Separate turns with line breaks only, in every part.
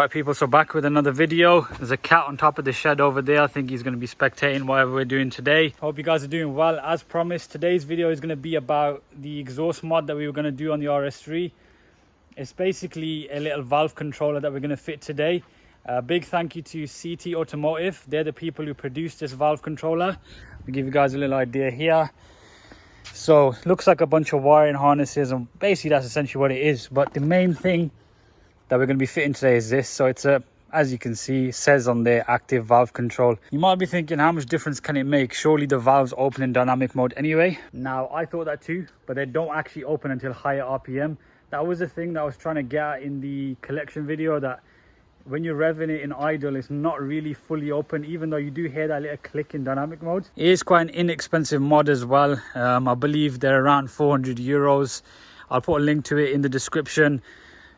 Alright people, so back with another video. There's a cat on top of the shed over there. I think he's going to be spectating whatever we're doing today. Hope you guys are doing well. As promised, today's video is going to be about the exhaust mod that we were going to do on the RS3. It's basically a little valve controller that we're going to fit today. Big thank you to CETE Automotive. They're the people who produced this valve controller. I'll give you guys a little idea here. So looks like a bunch of wiring harnesses, and basically that's essentially what it is. But the main thing that we're going to be fitting today is this. So it's a, as you can see, it says on there, active valve control. You might be thinking, how much difference can it make? Surely the valves open in dynamic mode anyway. Now I thought that too, but they don't actually open until higher RPM. That was the thing that I was trying to get at in the collection video, that when you're revving it in idle, it's not really fully open, even though you do hear that little click in dynamic mode. It is quite an inexpensive mod as well. I believe they're around 400 euros. I'll put a link to it in the description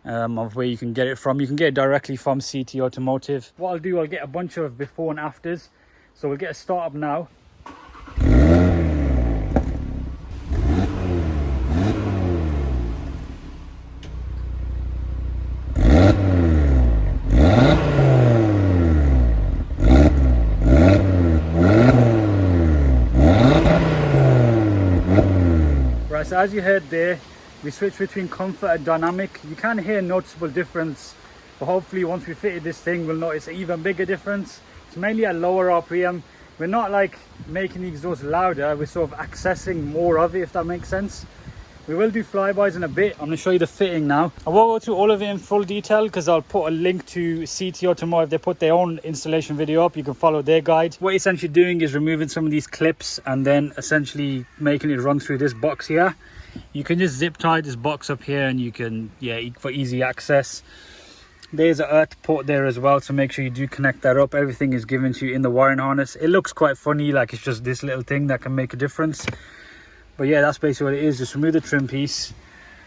of where you can get it from. You can get it directly from CETE Automotive. What I'll do, I'll get a bunch of before and afters. So we'll get a start up now. Right, so as you heard there, we switched between comfort and dynamic. You can hear a noticeable difference, but hopefully once we fitted this thing, we'll notice an even bigger difference. It's mainly at lower RPM. We're not like making the exhaust louder, we're sort of accessing more of it, if that makes sense. We will do flybys in a bit. I'm going to show you the fitting now. I won't go through all of it in full detail because I'll put a link to CETE Automotive. They put their own installation video up. You can follow their guide. What you're essentially doing is removing some of these clips and then essentially making it run through this box here. You can just zip tie this box up here and you can, for easy access. There's an earth port there as well, so make sure you do connect that up. Everything is given to you in the wiring harness. It looks quite funny, like it's just this little thing that can make a difference. But yeah, that's basically what it is. Just remove the trim piece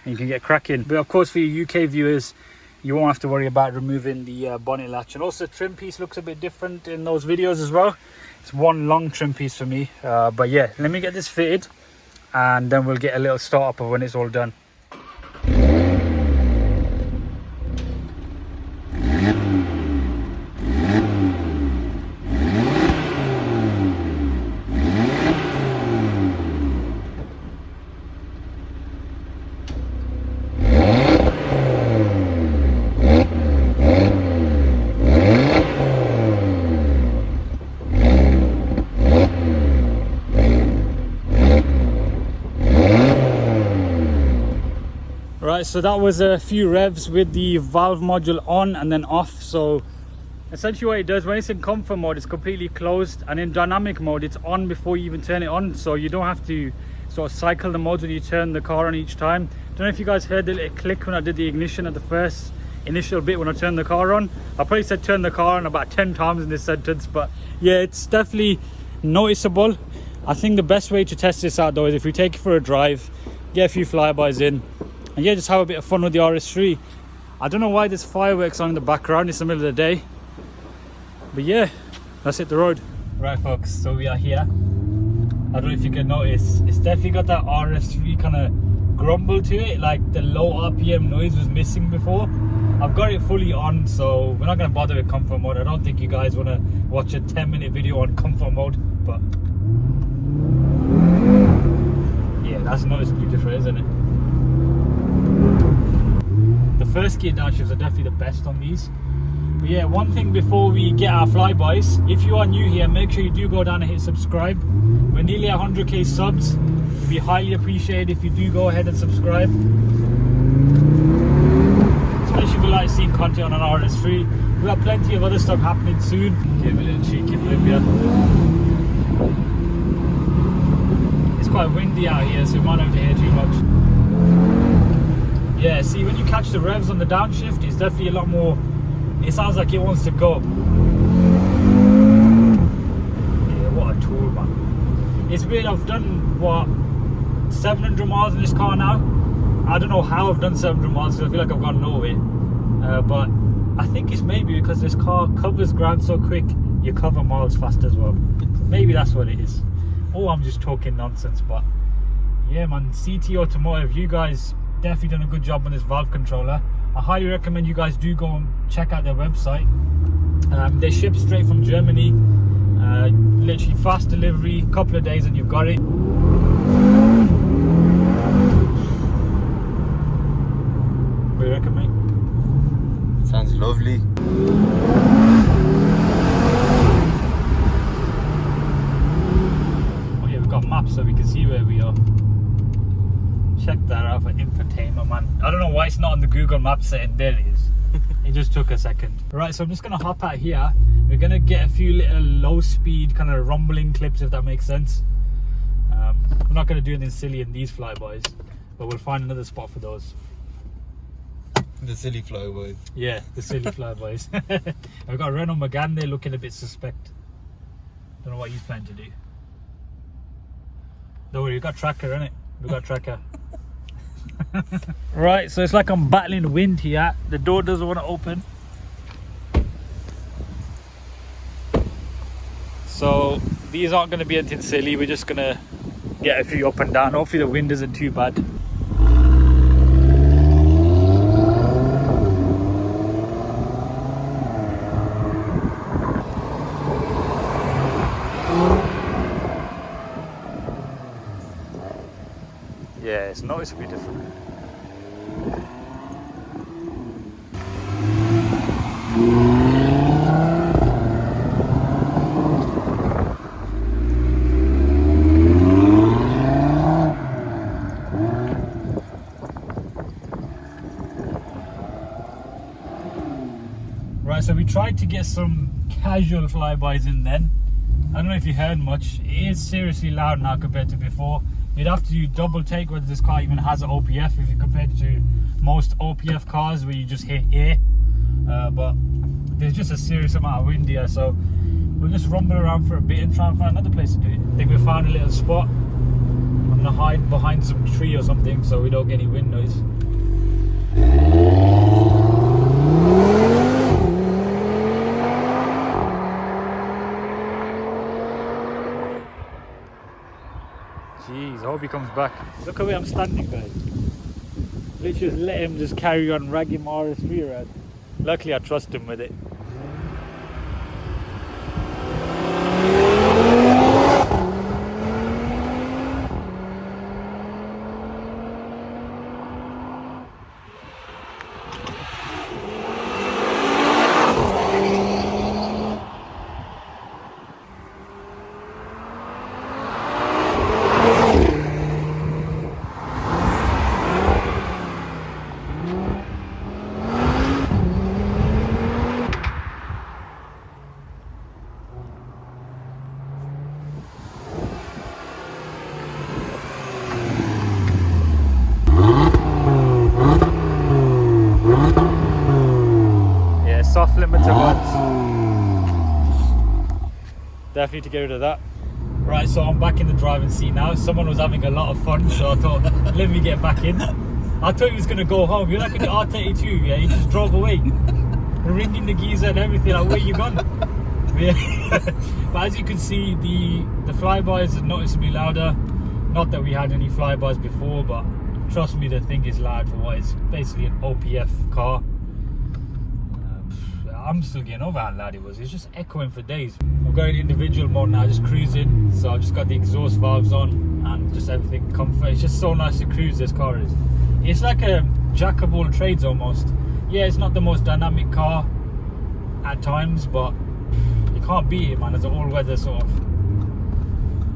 and you can get cracking. But of course for your UK viewers, you won't have to worry about removing the bonnet latch. And also the trim piece looks a bit different in those videos as well. It's one long trim piece for me. But yeah, let me get this fitted and then we'll get a little start up of when it's all done. Right, so that was a few revs with the valve module on and then off. So essentially what it does, when it's in comfort mode, it's completely closed, and in dynamic mode it's on before you even turn it on, so you don't have to sort of cycle the modes when you turn the car on each time. Don't know if you guys heard the little click when I did the ignition at the first initial bit when I turned the car on. I probably said turn the car on about 10 times in this sentence, but yeah, it's definitely noticeable. I think the best way to test this out though is if we take it for a drive, get a few flybys in, and yeah, just have a bit of fun with the RS3. I don't know why there's fireworks on in the background. It's the middle of the day. But yeah, let's hit the road. Right folks, so we are here. I don't know if you can notice, it's definitely got that RS3 kind of grumble to it, like the low RPM noise was missing before. I've got it fully on, so we're not going to bother with comfort mode. I don't think you guys want to watch a 10-minute video on comfort mode, but yeah, that's noticeably different, isn't it? The first gear downshifts are definitely the best on these. But yeah, one thing before we get our flybys, if you are new here, make sure you do go down and hit subscribe. We're nearly 100k subs. It'd be highly appreciated if you do go ahead and subscribe, especially if you like seeing content on an RS3. We've got plenty of other stuff happening soon. Give a little cheeky blip here. It's quite windy out here, so you might not have to hear too much. Yeah, see, when you catch the revs on the downshift, it's definitely a lot more, it sounds like it wants to go. Yeah, what a tool, man. It's weird, I've done, what, 700 miles in this car now? I don't know how I've done 700 miles because I feel like I've gone nowhere. But I think it's maybe because this car covers ground so quick, you cover miles fast as well. Maybe that's what it is. Or I'm just talking nonsense, but yeah man, CETE Automotive, you guys definitely done a good job on this valve controller. I highly recommend you guys do go and check out their website. They ship straight from Germany, literally fast delivery, couple of days and you've got it. What do you reckon, mate?
Sounds lovely.
Oh yeah, we've got maps so we can see where we are. Check that out for infotainment, man. I don't know why it's not on the Google Maps setting. There it is. It just took a second. Right, so I'm just gonna hop out here. We're gonna get a few little low speed kind of rumbling clips, if that makes sense. I'm not gonna do anything silly in these flybys, but we'll find another spot for those.
The silly flyboys.
Yeah, the silly flybys. I've got Renault Megane there looking a bit suspect. Don't know what he's planning to do. Don't worry, we've got tracker, innit? We've got tracker. Right, so it's like I'm battling wind here. The door doesn't want to open. So these aren't going to be anything silly. We're just going to get a few up and down. Hopefully the wind isn't too bad. Yeah, it's noticeably different. Right, so we tried to get some casual flybys in then. I don't know if you heard much. It is seriously loud now compared to before. You'd have to double take whether this car even has an OPF if you compare it to most OPF cars where you just hit air. But there's just a serious amount of wind here, so we'll just rumble around for a bit and try and find another place to do it. I think we found a little spot. I'm gonna hide behind some tree or something so we don't get any wind noise. Jeez, I hope he comes back. Look at where I'm standing, guys. Let's just let him just carry on ragging my RS3 around. Luckily I trust him with it. Soft limiter ones. Definitely to get rid of that. Right, so I'm back in the driving seat now. Someone was having a lot of fun, so I thought, let me get back in. I thought he was going to go home. You're like with the R32, yeah? He just drove away. Ringing the geezer and everything, like, where you gone? Yeah. But as you can see, the flybys are noticeably louder. Not that we had any flybys before, but trust me, the thing is loud for what is basically an OPF car. I'm still getting over how loud it was. It's just echoing for days. I'm going individual mode now, just cruising. So I just got the exhaust valves on and just everything comfort. It's just so nice to cruise, this car is. It's like a jack of all trades almost. Yeah, it's not the most dynamic car at times, but you can't beat it, man. It's an all-weather sort of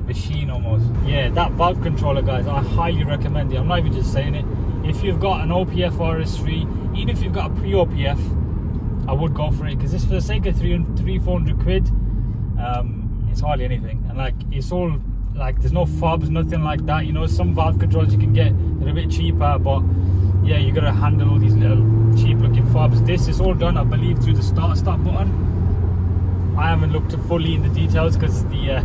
machine almost. Yeah, that valve controller, guys, I highly recommend it. I'm not even just saying it. If you've got an OPF RS3, even if you've got a pre-OPF, I would go for it, because it's for the sake of 300-400 quid. It's hardly anything, and like it's all like there's no fobs, nothing like that. You know, some valve controls you can get that are a bit cheaper, but yeah, you gotta handle all these little cheap looking fobs. This is all done, I believe, through the start button. I haven't looked fully in the details because there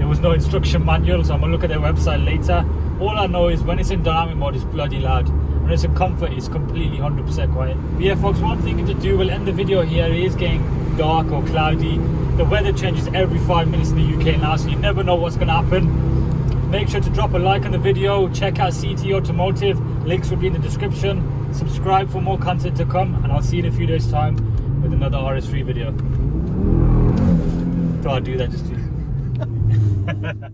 was no instruction manual, so I'm gonna look at their website later. All I know is when it's in dynamic mode, it's bloody loud. When it's in comfort, it's completely 100% quiet. But yeah, folks, one thing to do, we'll end the video here. It is getting dark or cloudy. The weather changes every 5 minutes in the UK now, so you never know what's going to happen. Make sure to drop a like on the video. Check out CETE Automotive. Links will be in the description. Subscribe for more content to come, and I'll see you in a few days time with another RS3 video. Thought I'd do that just to